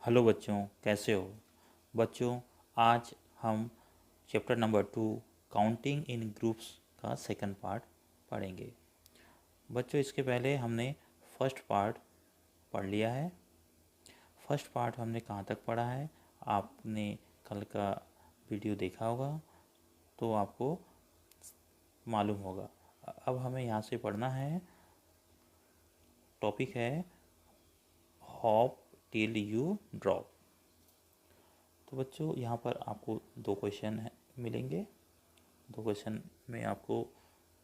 Hello बच्चों, कैसे हो बच्चों। आज हम chapter number 2 counting in groups का सेकंड पार्ट पढ़ेंगे। बच्चों, इसके पहले हमने फर्स्ट पार्ट पढ़ लिया है। फर्स्ट पार्ट हमने कहाँ तक पढ़ा है, आपने कल का वीडियो देखा होगा तो आपको मालूम होगा। अब हमें यहाँ से पढ़ना है। टॉपिक है हॉप टिल यू ड्रॉप। तो बच्चों, यहाँ पर आपको दो क्वेश्चन मिलेंगे। दो क्वेश्चन में आपको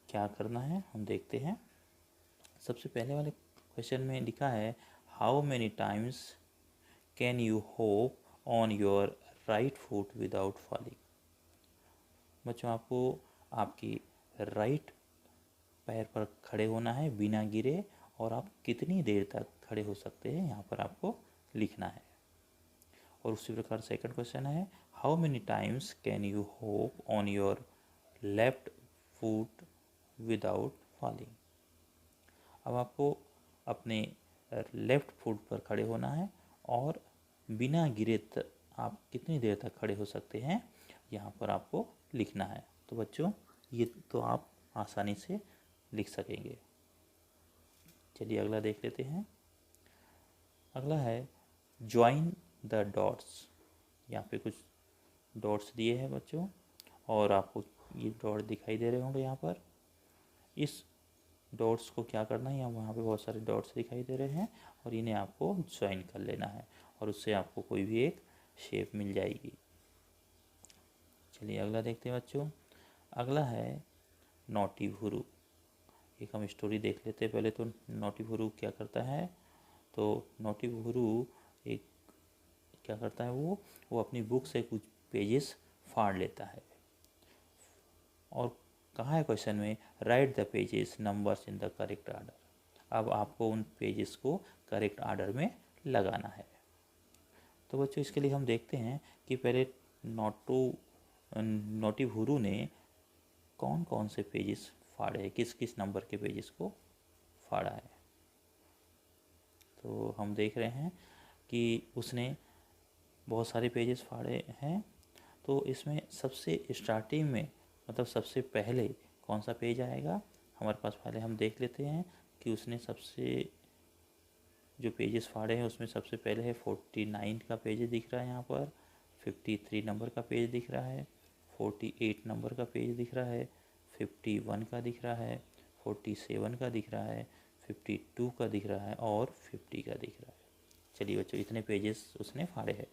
क्या करना है हम देखते हैं। सबसे पहले वाले क्वेश्चन में लिखा है, how many times can you hope on your right foot without falling. बच्चों, आपको आपकी राइट पैर पर खड़े होना है बिना गिरे, और आप कितनी देर तक खड़े हो सकते हैं यहाँ पर आपको लिखना है। और उसी प्रकार सेकंड क्वेश्चन है, how many times can you hope on your left foot without falling. अब आपको अपने लेफ्ट फुट पर खड़े होना है और बिना गिरे आप कितनी देर तक खड़े हो सकते हैं यहाँ पर आपको लिखना है। तो बच्चों, ये तो आप आसानी से लिख सकेंगे। चलिए अगला देख लेते हैं। अगला है ज्वाइन द डॉट्स। यहाँ पे कुछ डॉट्स दिए हैं बच्चों, और आपको ये डॉट दिखाई दे रहे होंगे यहाँ पर। इस डॉट्स को क्या करना है, यहाँ वहाँ पे बहुत सारे डॉट्स दिखाई दे रहे हैं और इन्हें आपको ज्वाइन कर लेना है और उससे आपको कोई भी एक शेप मिल जाएगी। चलिए अगला देखते हैं बच्चों। अगला है नोटी भुरू। एक हम स्टोरी देख लेते हैं पहले। तो नोटी भुरू क्या करता है, तो नोटी भुरू एक क्या करता है, वो अपनी बुक से कुछ पेजेस फाड़ लेता है। और कहा है क्वेश्चन में, right the pages numbers in the correct order. अब आपको उन पेजेस को करेक्ट आर्डर में लगाना है। तो बच्चों, इसके लिए हम देखते हैं कि पहले नोटी भुरू ने कौन कौन से पेजेस फाड़े हैं, किस किस नंबर के पेजेस को फाड़ा है। तो हम देख रहे हैं कि उसने बहुत सारे पेजेस फाड़े हैं। तो इसमें सबसे स्टार्टिंग में, मतलब सबसे पहले कौन सा पेज आएगा हमारे पास, पहले हम देख लेते हैं कि उसने सबसे जो पेजेस फाड़े हैं उसमें सबसे पहले है 49 का पेज दिख रहा है यहाँ पर, 53 नंबर का पेज दिख रहा है, 48 नंबर का पेज दिख रहा है, 51 का दिख रहा है, 47 का दिख रहा है, 52 का दिख रहा है और 50 का दिख रहा है। चलिए बच्चों, इतने पेजेस उसने फाड़े हैं।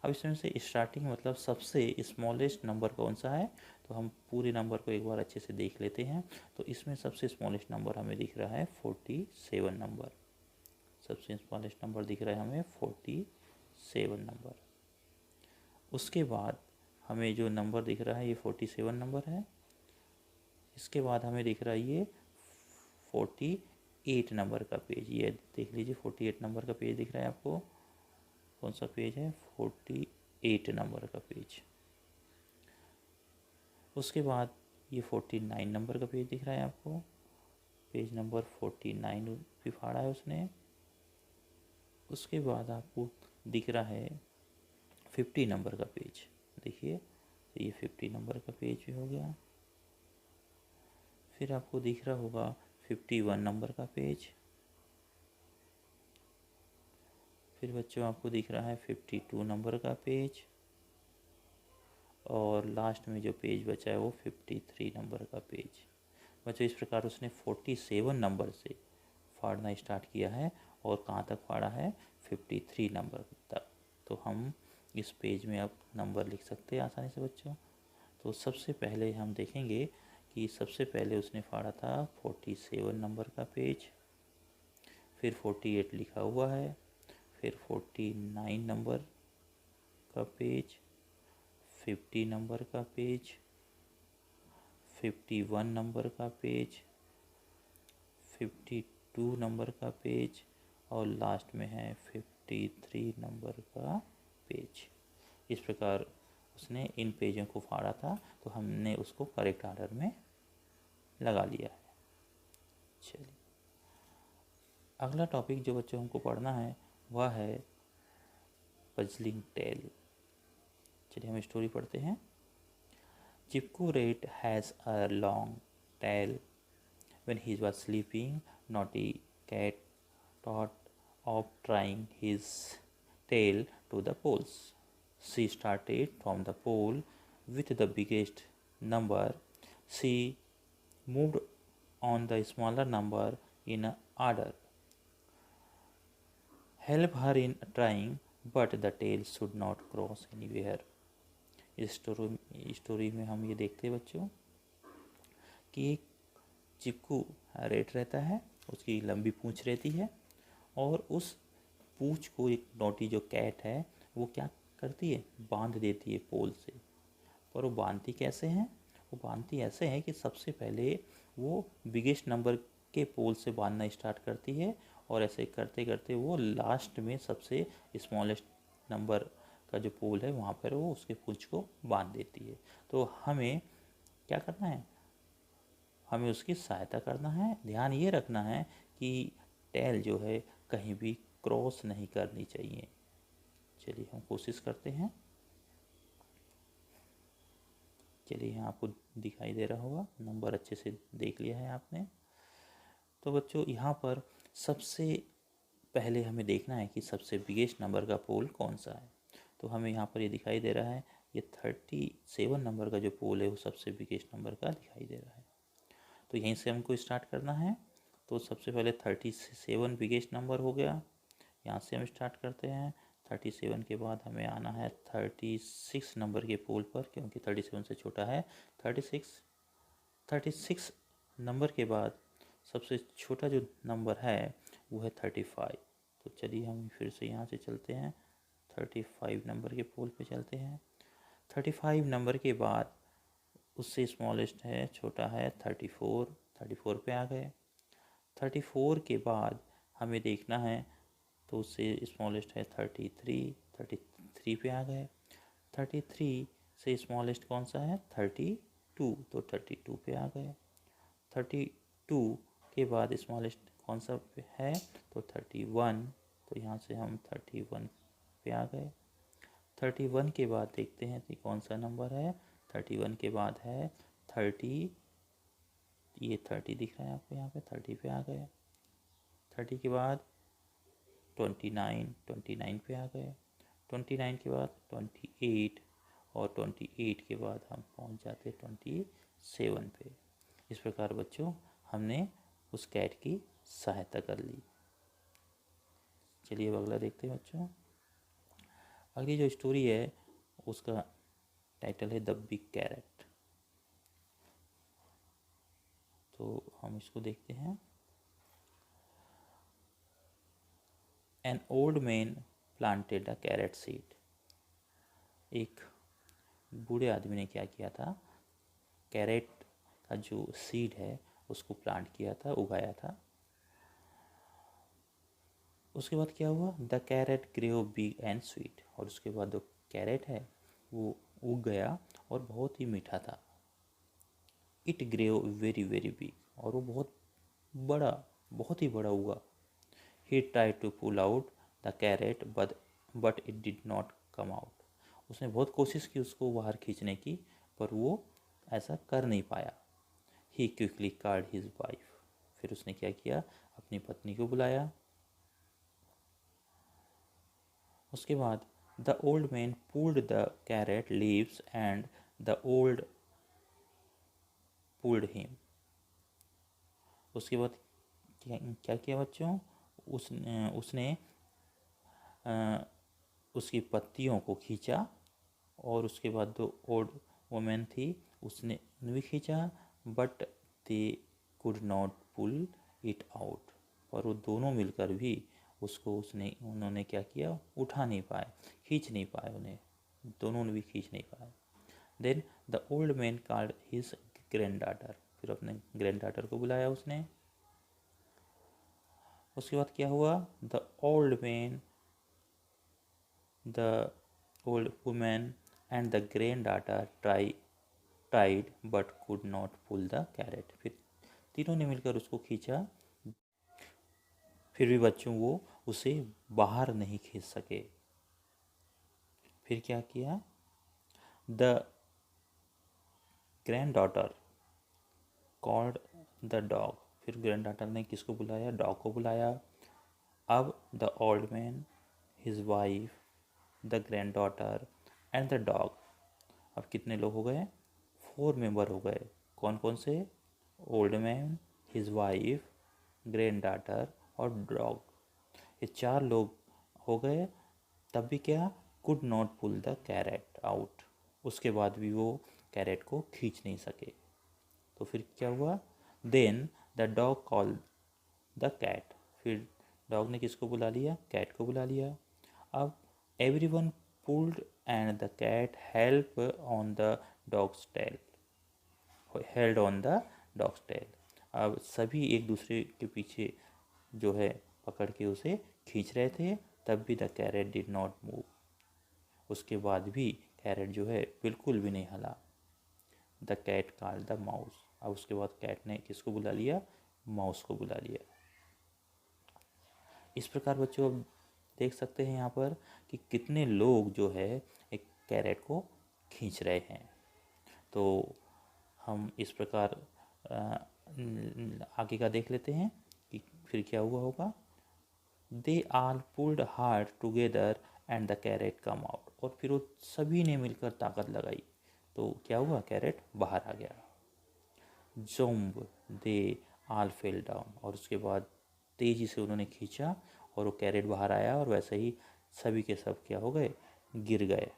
अब इसमें से स्टार्टिंग मतलब सबसे स्मॉलेस्ट नंबर कौन सा है, तो हम पूरे नंबर को एक बार अच्छे से देख लेते हैं। तो इसमें सबसे स्मॉलेस्ट नंबर हमें दिख रहा है 47 नंबर। सबसे स्मॉलेस्ट नंबर दिख रहा है हमें 47 नंबर। उसके बाद हमें जो नंबर दिख रहा है ये 47 नंबर है। इसके बाद हमें दिख रहा है ये 48 नंबर का पेज। ये देख लीजिए 48 नंबर का पेज दिख रहा है आपको। कौन सा पेज है, 48 नंबर का पेज। उसके बाद ये 49 नंबर का पेज दिख रहा है आपको। पेज नंबर 49 भी फाड़ा है उसने। उसके बाद आपको दिख रहा है 50 नंबर का पेज। देखिए, तो ये 50 नंबर का पेज भी हो गया। फिर आपको दिख रहा होगा 51 नंबर का पेज। फिर बच्चों आपको दिख रहा है 52 नंबर का पेज। और लास्ट में जो पेज बचा है वो 53 नंबर का पेज। बच्चों, इस प्रकार उसने 47 नंबर से फाड़ना स्टार्ट किया है और कहाँ तक फाड़ा है, 53 नंबर तक। तो हम इस पेज में अब नंबर लिख सकते हैं आसानी से बच्चों। तो सबसे पहले हम देखेंगे कि सबसे पहले उसने फाड़ा था 47 नंबर का पेज, फिर 48 लिखा हुआ है, फिर 49 नंबर का पेज, 50 नंबर का पेज, 51 नंबर का पेज, 52 नंबर का पेज और लास्ट में है 53 नंबर का पेज। इस प्रकार उसने इन पेजों को फाड़ा था, तो हमने उसको करेक्ट आर्डर में लगा लिया है। चलिए अगला टॉपिक जो बच्चों हमको पढ़ना है वह है puzzling tale। चलिए हम स्टोरी पढ़ते हैं। चिपकू rat has a long tail. When he was sleeping, Naughty Cat thought of trying his tail to the poles. She started from the pole with the biggest number. She moved on the smaller number in order. Help her in trying, but the tail should not cross anywhere. इस story में हम ये देखते हैं बच्चों कि एक चिपकू rate रहता है, उसकी लंबी पूंछ रहती है और उस पूंछ को एक नोटी जो कैट है वो क्या करती है, बांध देती है पोल से। पर वो बांधती कैसे हैं? वो बांधती ऐसे हैं कि सबसे पहले वो बिगेस्ट नंबर के पोल से बांधना स्टार्ट करती है और ऐसे करते करते वो लास्ट में सबसे स्मॉलेस्ट नंबर का जो पोल है वहाँ पर वो उसके पूंछ को बांध देती है। तो हमें क्या करना है, हमें उसकी सहायता करना है। ध्यान ये रखना है कि टेल जो है कहीं भी क्रॉस नहीं करनी चाहिए। चलिए हम कोशिश करते हैं। चलिए यहाँ आपको दिखाई दे रहा होगा, नंबर अच्छे से देख लिया है आपने। तो बच्चों यहाँ पर सबसे पहले हमें देखना है कि सबसे बिगेस्ट नंबर का पोल कौन सा है। तो हमें यहाँ पर ये दिखाई दे रहा है, ये 37 नंबर का जो पोल है वो सबसे बिगेस्ट नंबर का दिखाई दे रहा है। तो यहीं से हमको स्टार्ट करना है। तो सबसे पहले 37 बिगेस्ट नंबर हो गया, यहाँ से हम स्टार्ट करते हैं। 37 के बाद हमें आना है 36 नंबर के पोल पर, क्योंकि 37 से छोटा है 36 नंबर के बाद सबसे छोटा जो नंबर है वो है 35। तो चलिए हम फिर से यहाँ से चलते हैं, 35 नंबर के पोल पे चलते हैं। 35 नंबर के बाद उससे स्मॉलेस्ट है, छोटा है 34 पे आ गए। 34 के बाद हमें देखना है तो उससे स्मॉलेस्ट है 33 पे आ गए। 33 से स्मॉलेस्ट कौन सा है, 32, तो 32 पे आ गए। 32 के बाद स्मॉलेस्ट कौन सा है, तो 31, तो यहाँ से हम 31 पे आ गए। 31 के बाद देखते हैं कि कौन सा नंबर है। 31 के बाद है 30, ये 30 दिख रहा है आपको यहाँ पे, 30 पे आ गए। 30 के बाद 29 पे आ गए। 29 के बाद 28 और 28 के बाद हम पहुँच जाते 27 पे। इस प्रकार बच्चों हमने उस कैट की सहायता कर ली। चलिए अब अगला देखते हैं बच्चों। अगली जो स्टोरी है उसका टाइटल है द बिग कैरेट। तो हम इसको देखते हैं। An old man planted a carrot seed. एक बूढ़े आदमी ने क्या किया था, कैरेट का जो सीड है उसको प्लांट किया था, उगाया था। उसके बाद क्या हुआ, the carrot grew big and sweet. और उसके बाद जो कैरेट है वो उग गया और बहुत ही मीठा था। It grew very very big, और वो बहुत ही बड़ा हुआ। He tried to pull out the carrot but it did not come out. उसने बहुत कोशिश की उसको बाहर खींचने की, पर वो ऐसा कर नहीं पाया। ही क्विकली कॉल्ड हिज वाइफ। फिर उसने क्या किया, अपनी पत्नी को बुलाया। उसके बाद the old man pulled the carat leaves and the old pulled him. उसके बाद क्या किया बच्चों, उसने उसकी पत्तियों को खींचा, और उसके बाद जो ओल्ड वुमेन थी उसने भी खींचा, but they could not pull it out. पर वो दोनों मिलकर भी उसको उन्होंने क्या किया, उठा नहीं पाए, खींच नहीं पाए, उन्हें दोनों ने भी खींच नहीं पाए। Then the old man called his granddaughter. फिर अपने ग्रैंड डॉटर को बुलाया उसने। उसके बाद क्या हुआ, the old women and the granddaughter tried but could not pull the carrot. फिर तीनों ने मिलकर उसको खींचा, फिर भी बच्चों वो उसे बाहर नहीं खींच सके। फिर क्या किया, the grand daughter called the dog, फिर ग्रैंड डॉटर ने किसको बुलाया, डॉग को बुलाया। अब the old man, his wife, the grand daughter and the dog, अब कितने लोग हो गए, 4 मेंबर हो गए। कौन कौन से, old man, his wife, granddaughter और डॉग, ये 4 लोग हो गए। तब भी क्या, could not pull the carrot out, उसके बाद भी वो कैरेट को खींच नहीं सके। तो फिर क्या हुआ, then the dog call the cat, फिर डॉग ने किसको बुला लिया, कैट को बुला लिया। अब everyone pulled and the cat help on the dog's tail, held on the dog's tail, अब सभी एक दूसरे के पीछे जो है पकड़ के उसे खींच रहे थे, तब भी the carat did not move, उसके बाद भी कैरेट जो है बिल्कुल भी नहीं हला। The cat call the mouse, अब उसके बाद कैट ने किसको बुला लिया, माउस को बुला लिया। इस प्रकार बच्चों अब देख सकते हैं यहाँ पर कि कितने लोग जो है एक कैरेट को खींच रहे हैं। तो हम इस प्रकार आगे का देख लेते हैं कि फिर क्या हुआ होगा। They all pulled hard together and the carrot come out, और फिर वो सभी ने मिलकर ताकत लगाई तो क्या हुआ, कैरेट बाहर आ गया। जम्ब दे आल फेल डाउन, और उसके बाद तेजी से उन्होंने खींचा और वो कैरेट बाहर आया, और वैसे ही सभी के सब क्या हो गए, गिर गए।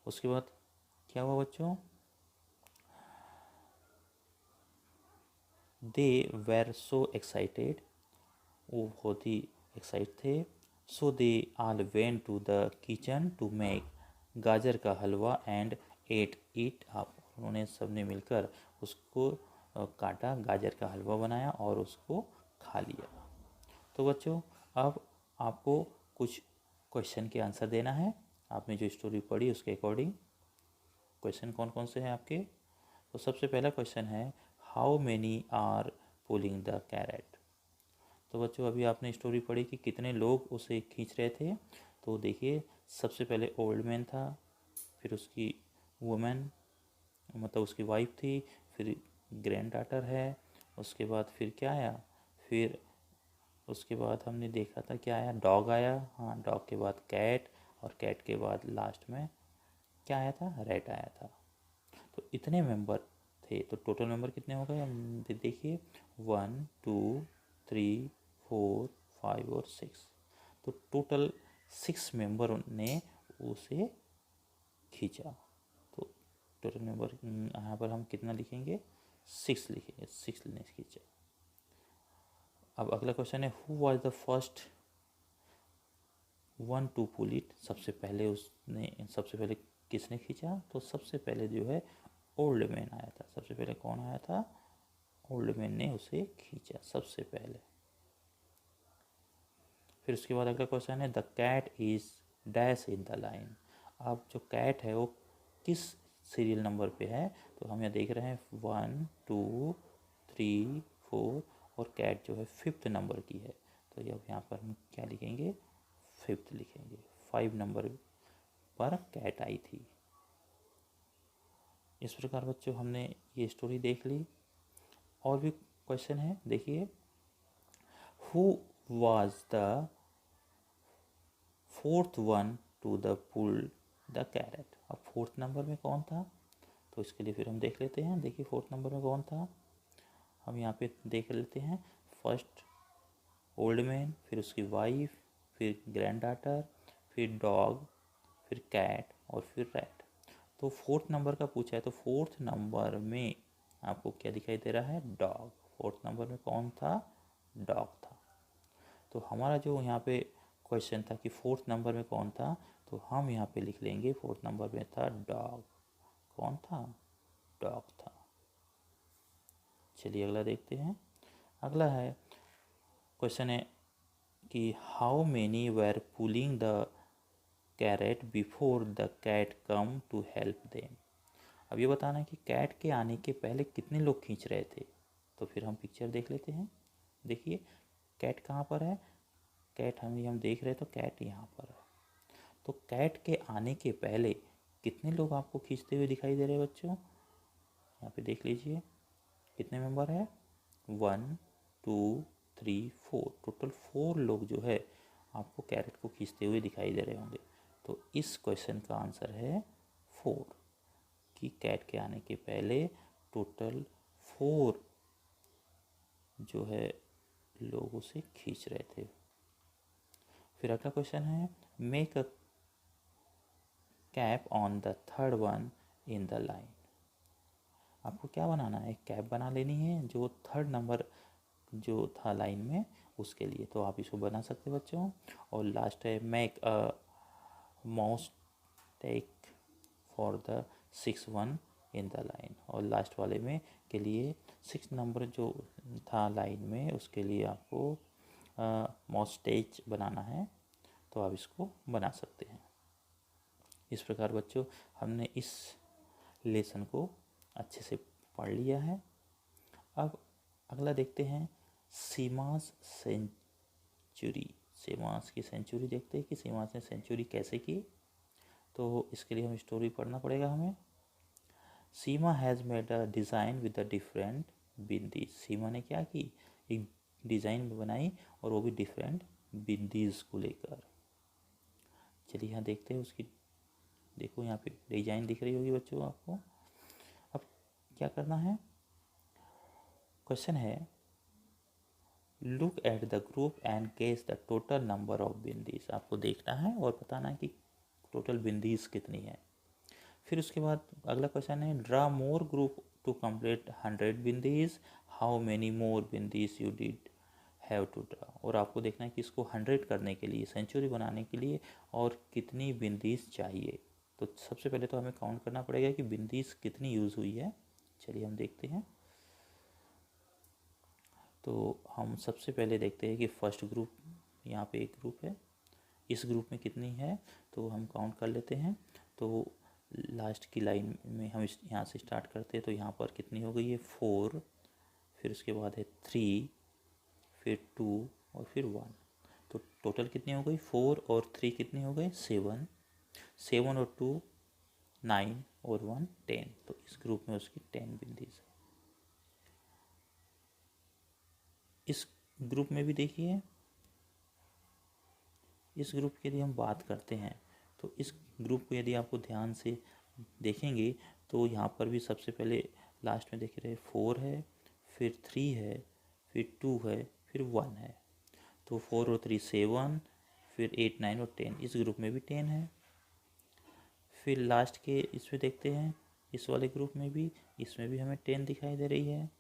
उसके बाद क्या हुआ बच्चों, दे वेर सो एक्साइटेड, वो बहुत ही एक्साइट थे। So they all went to the kitchen to make gajar ka halwa and ate it up, उन्होंने सबने मिलकर उसको काटा, गाजर का हलवा बनाया और उसको खा लिया। तो बच्चों अब आपको कुछ क्वेश्चन के आंसर देना है। आपने जो स्टोरी पढ़ी उसके अकॉर्डिंग क्वेश्चन कौन कौन से हैं आपके। तो सबसे पहला क्वेश्चन है, how many are pulling the carrot. तो बच्चों अभी आपने स्टोरी पढ़ी कि कितने लोग उसे खींच रहे थे। तो देखिए सबसे पहले ओल्ड मैन था, फिर उसकी वुमेन मतलब उसकी वाइफ थी, फिर ग्रैंड डॉटर है, उसके बाद फिर क्या आया, फिर उसके बाद हमने देखा था क्या आया, डॉग आया, हाँ डॉग के बाद कैट, और कैट के बाद लास्ट में क्या आया था, रैट आया था। तो इतने मेंबर थे, तो टोटल मेंबर कितने हो गए हम देखिए, 1 2 3 4 5 और 6, तो टोटल 6 मेंबर ने उसे खींचा। तो टोटल मेंबर यहाँ पर हम कितना लिखेंगे, 6 लिखेंगे, 6 ने खींचा। अब अगला क्वेश्चन है, who was the first one to pull it, सबसे पहले किसने खींचा, तो सबसे पहले जो है ओल्ड मैन आया था। सबसे पहले कौन आया था, ओल्ड मैन ने उसे खींचा सबसे पहले। फिर उसके बाद अगला क्वेश्चन है, the cat is dash in the line, अब जो कैट है वो किस सीरियल नंबर पे है, तो हम यहाँ देख रहे हैं 1 2 3 4, और कैट जो है 5th नंबर की है। तो अब यहाँ पर हम क्या लिखेंगे, 5th लिखेंगे, 5 नंबर पर कैट आई थी। इस प्रकार बच्चों हमने ये स्टोरी देख ली। और भी क्वेश्चन है, देखिए, who was the 4th one to the pull the carrot, अब 4th नंबर में कौन था, तो इसके लिए फिर हम देख लेते हैं। देखिए 4th नंबर में कौन था, हम यहाँ पे देख लेते हैं। फर्स्ट ओल्ड मैन, फिर उसकी वाइफ, फिर ग्रैंड डॉटर, फिर डॉग, फिर कैट और फिर रैट। तो 4th नंबर का पूछा है, तो 4th नंबर में आपको क्या दिखाई दे रहा है, डॉग। 4th नंबर में कौन था, डॉग था। तो हमारा जो यहाँ पे क्वेश्चन था कि 4th नंबर में कौन था, तो हम यहाँ पे लिख लेंगे 4th नंबर में था डॉग। कौन था, डॉग था। चलिए अगला देखते हैं। अगला है क्वेश्चन है कि how many were pulling the carrot before the cat come to help them. अब ये बताना है कि कैट के आने के पहले कितने लोग खींच रहे थे। तो फिर हम पिक्चर देख लेते हैं। देखिए कैट कहाँ पर है, कैट हम देख रहे हैं, तो कैट यहाँ पर है। तो कैट के आने के पहले कितने लोग आपको खींचते हुए दिखाई दे रहे हैं बच्चों? यहाँ पे देख लीजिए कितने मेंबर है, 1 2 3 4, टोटल 4 लोग जो है आपको कैरेट को खींचते हुए दिखाई दे रहे होंगे। तो इस क्वेश्चन का आंसर है 4, कि कैट के आने के पहले टोटल 4 जो है लोग उसे खींच रहे थे। फिर अगला क्वेश्चन है, make a cap on the third one in the line. आपको क्या बनाना है, कैप बना लेनी है जो थर्ड नंबर जो था लाइन में उसके लिए। तो आप इसको बना सकते हैं बच्चों। और लास्ट है, make a mouse take for the 6 one in the line. और लास्ट वाले में के लिए 6 नंबर जो था लाइन में उसके लिए आपको माउस टेक बनाना है। तो आप इसको बना सकते हैं। इस प्रकार बच्चों हमने इस लेसन को अच्छे से पढ़ लिया है। अब अगला देखते हैं सीमास सेंचुरी। सीमास की सेंचुरी देखते हैं कि सीमास ने सेंचुरी कैसे की। तो इसके लिए हम स्टोरी पढ़ना पड़ेगा हमें। Seema has made a design with the different बिंदीज। सीमा ने क्या की, एक डिज़ाइन बनाई और वो भी डिफरेंट बिंदीज को लेकर। चलिए यहाँ देखते हैं उसकी। देखो यहाँ पे डिजाइन दिख रही होगी बच्चों आपको। अब क्या करना है, क्वेश्चन है, look at the group and guess the total number of bindis. आपको देखना है और बताना है कि टोटल बिंदीज कितनी है। फिर उसके बाद अगला क्वेश्चन है, draw more group to complete 100 bindis, how many more bindis you did have to draw. और आपको देखना है कि इसको 100 करने के लिए, सेंचुरी बनाने के लिए और कितनी बिंदीज चाहिए। तो सबसे पहले तो हमें काउंट करना पड़ेगा कि बिंदीज कितनी यूज़ हुई है। चलिए हम देखते हैं। तो हम सबसे पहले देखते हैं कि फर्स्ट ग्रुप, यहाँ पे एक ग्रुप है, इस ग्रुप में कितनी है तो हम काउंट कर लेते हैं। तो लास्ट की लाइन में हम यहाँ से स्टार्ट करते हैं। तो यहाँ पर कितनी हो गई है, 4, फिर उसके बाद है 3, फिर 2 और फिर 1। तो टोटल कितनी हो गई, 4 और 3 कितनी हो गई, 7, 7 और 2 9 और 1 10। तो इस ग्रुप में उसकी 10 बिंदीज है। इस ग्रुप में भी देखिए, इस ग्रुप की यदि हम बात करते हैं तो इस ग्रुप को यदि आपको ध्यान से देखेंगे तो यहाँ पर भी सबसे पहले लास्ट में देख रहे 4 है, फिर 3 है, फिर 2 है, फिर 1 है। तो 4 और 3 7, फिर 8 9 और 10, इस ग्रुप में भी 10 है। फिर लास्ट के इसमें देखते हैं, इस वाले ग्रुप में भी, इसमें भी हमें 10 दिखाई दे रही है।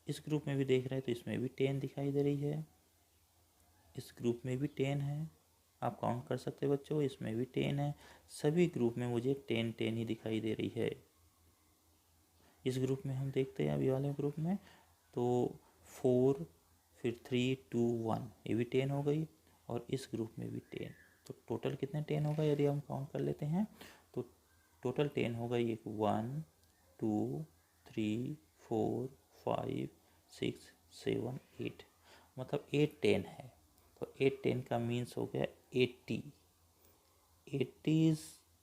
इस ग्रुप में भी देख रहे हैं तो इसमें भी 10 दिखाई दे रही है। इस ग्रुप में भी 10 है, आप काउंट कर सकते हैं बच्चों, इसमें भी 10 है। सभी ग्रुप में मुझे 10 10 ही दिखाई दे रही है। इस ग्रुप में हम देखते हैं अभी वाले ग्रुप में तो 4, फिर 3 2 1, ये भी 10 हो गई। और इस ग्रुप में भी 10। तो टोटल कितने 10 होगा यदि हम काउंट कर लेते हैं तो टोटल 10 हो गई, 1 2 3 4 5 6 7 8, मतलब 8 10 है। तो 8 10 का मीन्स हो गया 80।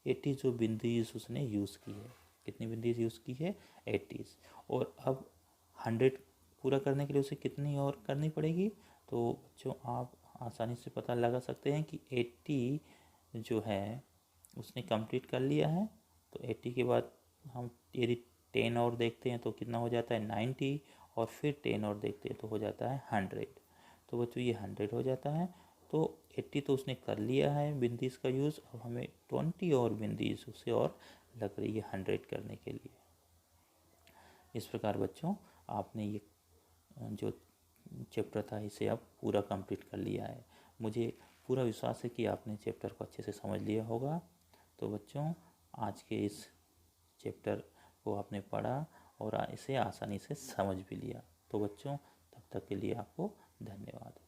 80 जो बिंदीज उसने यूज़ की है, कितनी बिंदीज यूज़ की है, 80। और अब 100 पूरा करने के लिए उसे कितनी और करनी पड़ेगी। तो बच्चों आप आसानी से पता लगा सकते हैं कि 80 जो है उसने कंप्लीट कर लिया है। तो 80 के बाद हम यदि 10 और देखते हैं तो कितना हो जाता है, 90। और फिर 10 और देखते हैं तो हो जाता है 100। तो बच्चों ये 100 हो जाता है। तो 80 तो उसने कर लिया है बिंदीज का यूज़। अब हमें 20 और बिंदीज उसे और लग रही है 100 करने के लिए। इस प्रकार बच्चों आपने ये जो चैप्टर था इसे अब पूरा कंप्लीट कर लिया है। मुझे पूरा विश्वास है कि आपने चैप्टर को अच्छे से समझ लिया होगा। तो बच्चों आज के इस चैप्टर को आपने पढ़ा और इसे आसानी से समझ भी लिया। तो बच्चों तब तक के लिए आपको धन्यवाद।